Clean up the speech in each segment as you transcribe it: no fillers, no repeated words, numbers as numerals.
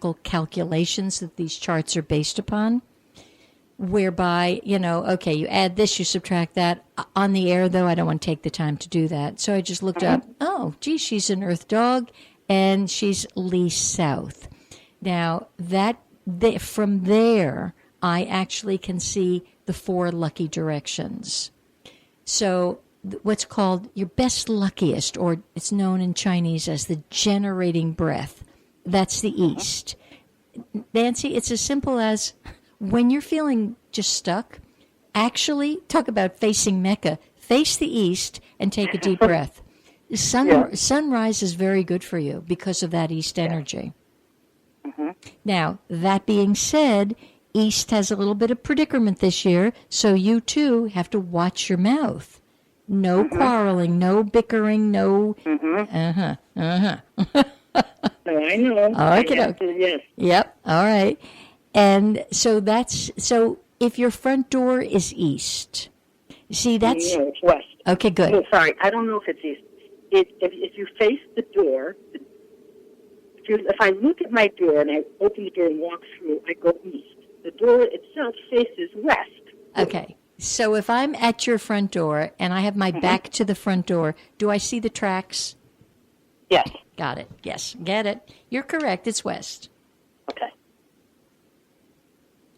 mathematical calculations that these charts are based upon, whereby, okay, you add this, you subtract that. On the air, though, I don't want to take the time to do that. So I just looked up, she's an Earth dog, and she's Lee South. Now, from there, I actually can see the 4 lucky directions. So what's called your best luckiest, or it's known in Chinese as the generating breath, that's the east. Nancy, it's as simple as when you're feeling just stuck, actually talk about facing Mecca, face the east and take a deep breath. Sunrise is very good for you because of that east energy. Mm-hmm. Now, that being said, east has a little bit of predicament this year, so you too have to watch your mouth. No quarreling, no bickering, no... No, I know. Okay. Yes. Yep, all right. And so if your front door is east, see, that's... No, it's west. Okay, good. No, sorry, I don't know if it's east. If you face the door, if I look at my door and I open the door and walk through, I go east. The door itself faces west. Okay. So if I'm at your front door and I have my back to the front door, do I see the tracks? Yes. Got it. Yes. Get it. You're correct. It's west. Okay.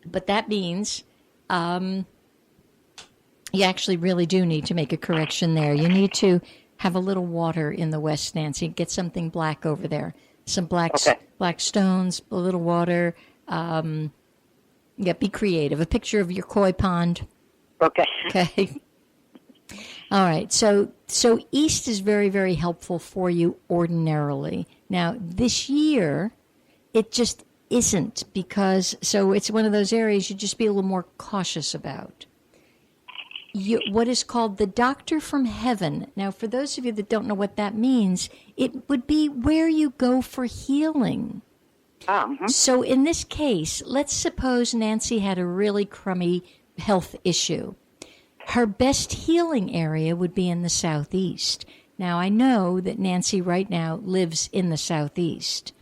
But that means you actually really do need to make a correction there. You need to have a little water in the west, Nancy. Get something black over there. Some black stones, a little water. Be creative. A picture of your koi pond. Okay. Okay. All right. So east is very, very helpful for you ordinarily. Now, this year, it just isn't because, so it's one of those areas you just be a little more cautious about. What is called the doctor from heaven. Now, for those of you that don't know what that means, it would be where you go for healing. So in this case, let's suppose Nancy had a really crummy health issue. Her best healing area would be in the southeast. Now, I know that Nancy right now lives in the southeast,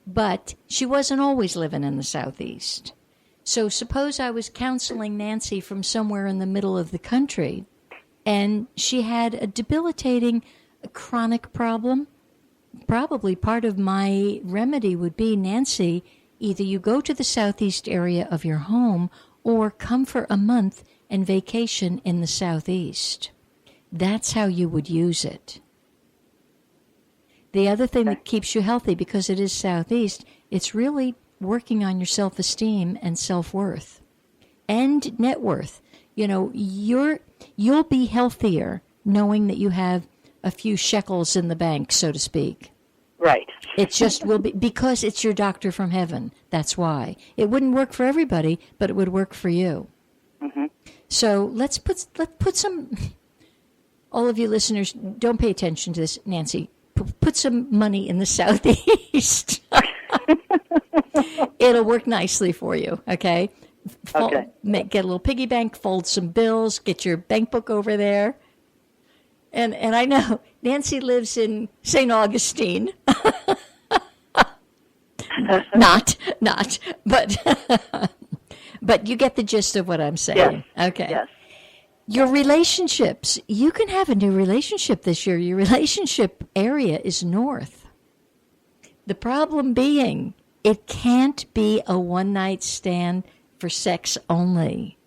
but she wasn't always living in the southeast. So suppose I was counseling Nancy from somewhere in the middle of the country, and she had a debilitating chronic problem. Probably part of my remedy would be, Nancy, either you go to the southeast area of your home or come for a month and vacation in the southeast. That's how you would use it. The other thing that keeps you healthy, because it is southeast, it's really working on your self-esteem and self-worth and net worth. You'll be healthier knowing that you have a few shekels in the bank, so to speak. Right. It just will be, because it's your doctor from heaven. That's why. It wouldn't work for everybody, but it would work for you. Mm-hmm. So let's put some, all of you listeners, don't pay attention to this, Nancy. Put some money in the southeast. It'll work nicely for you, okay? Okay. Get a little piggy bank, fold some bills, get your bank book over there. And I know Nancy lives in St. Augustine. not, but you get the gist of what I'm saying. Yes. Okay. Yes. Your relationships, you can have a new relationship this year. Your relationship area is north. The problem being, it can't be a one-night stand for sex only.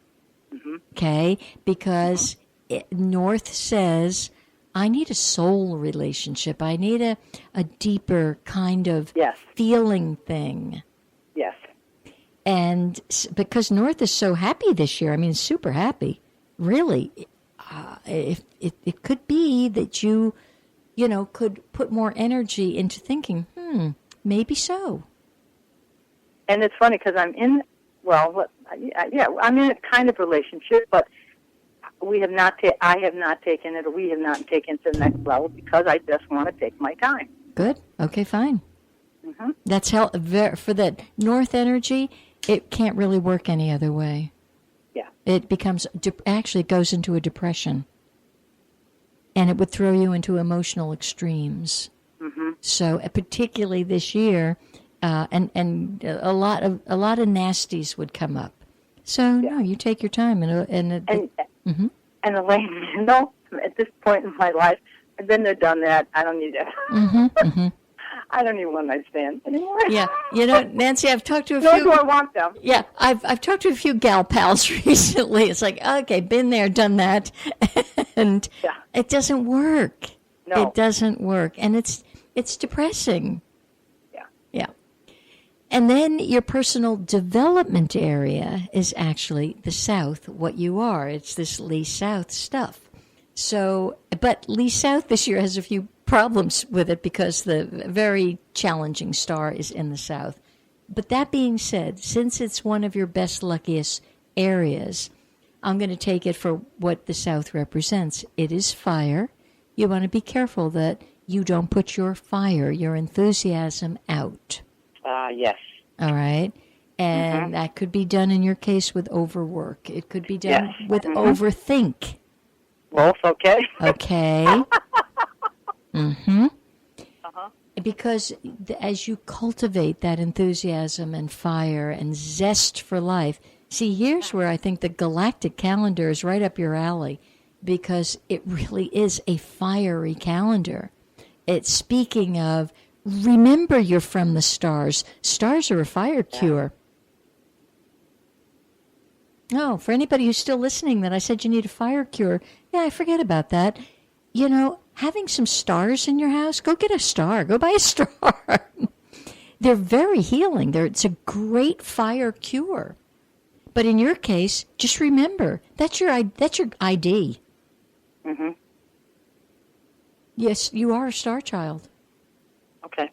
Mm-hmm. Okay? Because north says, I need a soul relationship. I need a deeper kind of feeling thing. Yes. And because north is so happy this year, I mean, super happy. Really, it could be that you could put more energy into thinking, maybe so. And it's funny because I'm in a kind of relationship, but I have not taken it, or we have not taken it to the next level because I just want to take my time. Good. Okay, fine. Mm-hmm. That's for that north energy. It can't really work any other way. Yeah. It becomes, actually goes into a depression. And it would throw you into emotional extremes. Mm-hmm. So particularly this year, and a lot of nasties would come up. So no, you take your time and Elaine, at this point in my life, I've been there, done that. I don't need it. I don't need one night stand anymore. Yeah, Nancy, I've talked to a Nor few. do I want them. Yeah, I've talked to a few gal pals recently. It's like, okay, been there, done that, and it doesn't work. No, it doesn't work, and it's depressing. Yeah. And then your personal development area is actually the South, what you are. It's this Lee South stuff. So, but Lee South this year has a few problems with it because the very challenging star is in the South. But that being said, since it's one of your best, luckiest areas, I'm going to take it for what the South represents. It is fire. You want to be careful that you don't put your fire, your enthusiasm out. Yes. All right. And that could be done in your case with overwork. It could be done with overthink. Both, okay. Okay. Because as you cultivate that enthusiasm and fire and zest for life, see, here's where I think the galactic calendar is right up your alley, because it really is a fiery calendar. It's speaking of, remember you're from the stars. Stars are a fire cure. Oh, for anybody who's still listening that I said you need a fire cure, I forget about that. Having some stars in your house, go get a star. Go buy a star. They're very healing. It's a great fire cure. But in your case, just remember, that's your ID. Yes, you are a star child. Okay.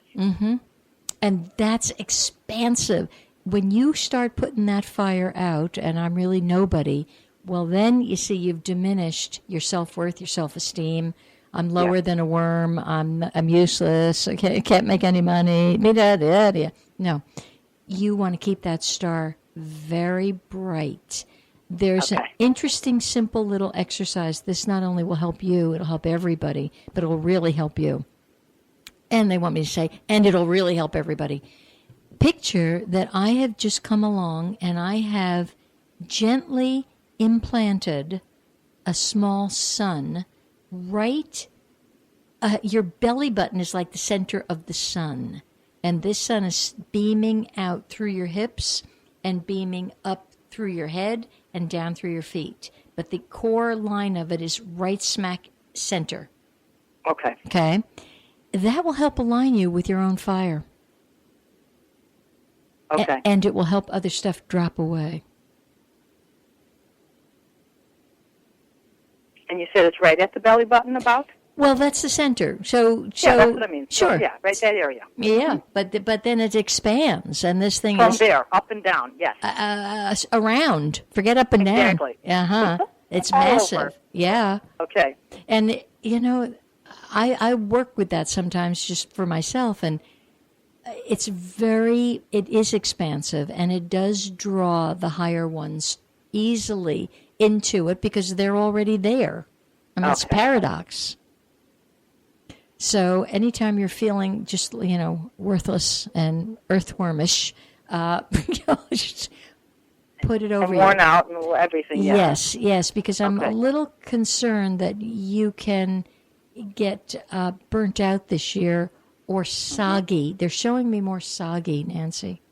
And that's expansive. When you start putting that fire out, and I'm really nobody, well, then you see you've diminished your self-worth, your self-esteem. I'm lower than a worm. I'm useless. I can't make any money. No, you want to keep that star very bright. There's an interesting, simple little exercise. This not only will help you, it'll help everybody, but it'll really help you. And they want me to say, and it'll really help everybody. Picture that I have just come along and I have gently implanted a small sun right. Your belly button is like the center of the sun. And this sun is beaming out through your hips and beaming up through your head and down through your feet. But the core line of it is right smack center. Okay? That will help align you with your own fire. Okay. And it will help other stuff drop away. And you said it's right at the belly button about? Well, that's the center. So that's what I mean. Sure. So, right that area. Yeah, but then it expands, and this thing From is there, up and down, yes. Around. Forget up and down. Exactly. It's All massive. over. Yeah. Okay. And, I work with that sometimes just for myself, and it is expansive, and it does draw the higher ones easily into it because they're already there. I mean, it's a paradox. So anytime you're feeling just, worthless and earthwormish, just put it over. And worn out and everything. Yeah. Yes, because I'm a little concerned that you can get burnt out this year or soggy. They're showing me more soggy, Nancy.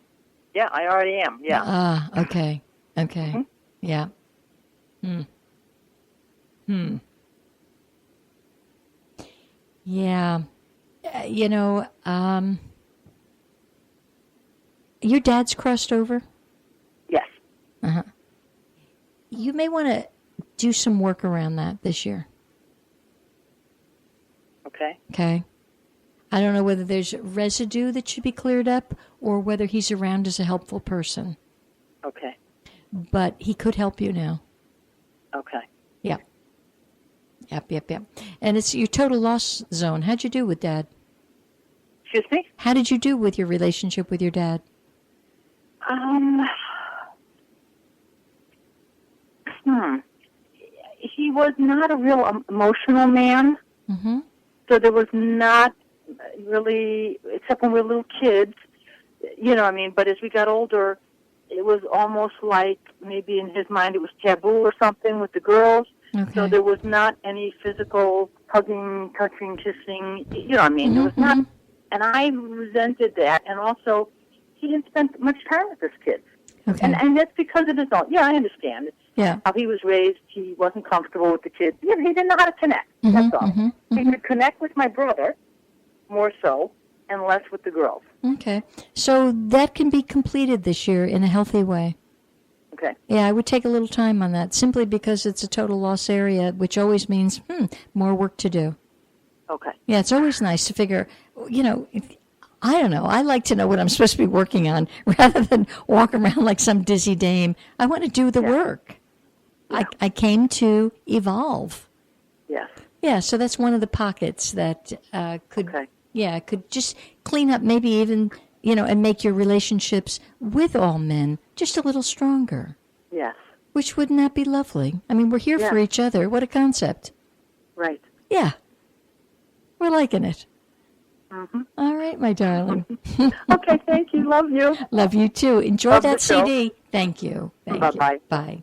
Yeah, I already am. Yeah. Okay. Yeah. Yeah. Your dad's crossed over? Yes. You may want to do some work around that this year. Okay. I don't know whether there's residue that should be cleared up or whether he's around as a helpful person. Okay. But he could help you now. Okay. Yeah. Yep. And it's your total loss zone. How'd you do with Dad? Excuse me? How did you do with your relationship with your dad? He was not a real emotional man. Mm-hmm. So there was not really, except when we were little kids, you know what I mean? But as we got older, it was almost like maybe in his mind it was taboo or something with the girls. Okay. So there was not any physical hugging, touching, kissing. You know what I mean? There was not, and I resented that. And also, he didn't spend much time with his kids. Okay. And that's because of his own. Yeah, I understand. Yeah. How he was raised, he wasn't comfortable with the kids. Yeah, he didn't know how to connect. That's all. He could connect with my brother more so, and less with the girls. Okay. So that can be completed this year in a healthy way. Okay. Yeah, I would take a little time on that simply because it's a total loss area, which always means more work to do. Okay. Yeah, it's always nice to figure, I don't know. I like to know what I'm supposed to be working on rather than walk around like some dizzy dame. I want to do the work. Yeah. I came to evolve. Yes. Yeah, so that's one of the pockets that could just clean up maybe even, and make your relationships with all men just a little stronger. Yes. Which wouldn't that be lovely? I mean, we're here for each other. What a concept. Right. Yeah. We're liking it. All right, my darling. Okay, thank you. Love you. Love you too. Enjoy Love that the show. CD. Thank you. Bye-bye. Bye.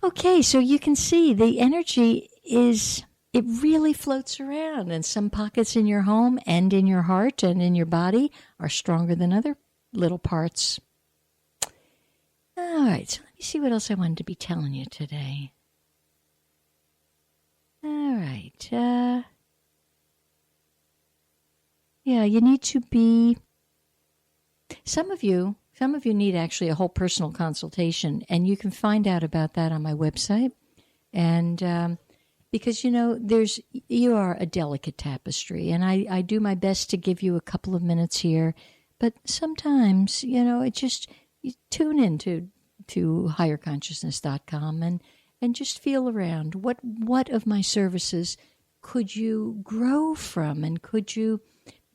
Okay, so you can see the energy it really floats around, and some pockets in your home and in your heart and in your body are stronger than other little parts. All right, so let me see what else I wanted to be telling you today. All right. Yeah, you need to be... Some of you need actually a whole personal consultation, and you can find out about that on my website. And because, you are a delicate tapestry, and I do my best to give you a couple of minutes here. But sometimes, it just, you tune into higherconsciousness.com and just feel around. What of my services could you grow from, and could you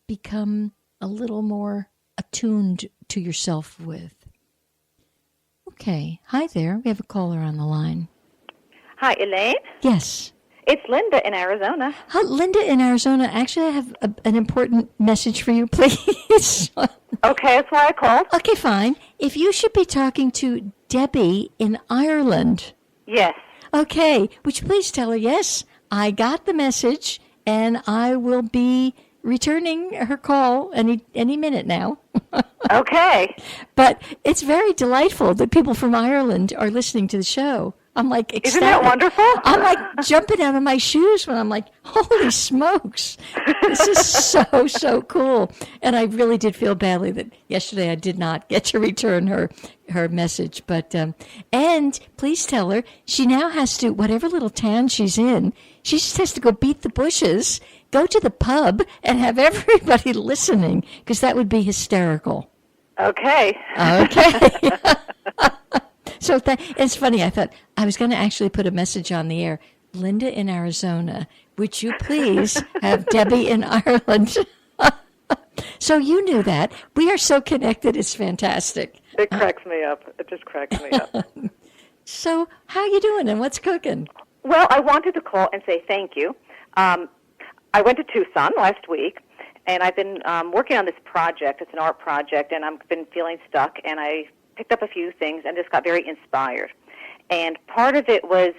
become a little more attuned to yourself with? Okay. Hi there. We have a caller on the line. Hi, Elaine? Yes. It's Linda in Arizona. Hi, Linda in Arizona. Actually, I have an important message for you, please. Okay, that's why I called. Okay, fine. If you should be talking to Debbie in Ireland. Yes. Okay. Would you please tell her, yes, I got the message, and I will be returning her call any minute now. Okay. But it's very delightful that people from Ireland are listening to the show. I'm like ecstatic. Isn't that wonderful? I'm like jumping out of my shoes when I'm like, holy smokes. This is so cool. And I really did feel badly that yesterday I did not get to return her message. But and please tell her she now has to, whatever little town she's in, she just has to go beat the bushes, go to the pub, and have everybody listening, because that would be hysterical. Okay. Okay. So it's funny. I thought I was going to actually put a message on the air. Linda in Arizona, would you please have Debbie in Ireland? So you knew that. We are so connected. It's fantastic. It cracks me up. It just cracks me up. So how you doing and what's cooking? Well, I wanted to call and say thank you. I went to Tucson last week, and I've been working on this project. It's an art project, and I've been feeling stuck, and I picked up a few things and just got very inspired. And part of it was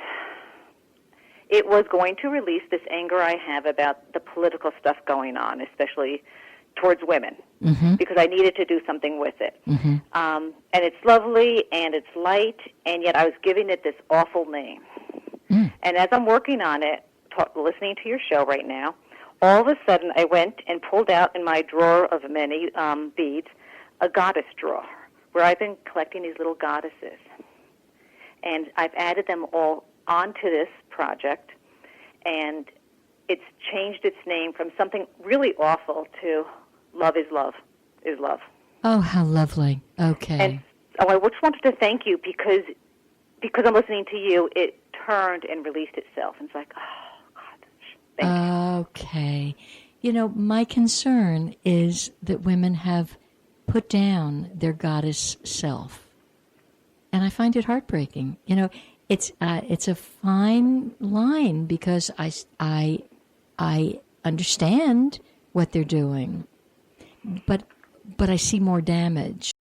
going to release this anger I have about the political stuff going on, especially towards women, because I needed to do something with it. And it's lovely and it's light, and yet I was giving it this awful name. And as I'm working on it, listening to your show right now, all of a sudden I went and pulled out in my drawer of many beads a goddess drawer, where I've been collecting these little goddesses. And I've added them all onto this project, and it's changed its name from something really awful to love is love is love. Oh, how lovely. Okay. And I just wanted to thank you because I'm listening to you, it turned and released itself. And it's like, oh, God, thank you. Okay. My concern is that women have put down their goddess self, and I find it heartbreaking. It's a fine line, because I understand what they're doing, but but I see more damage.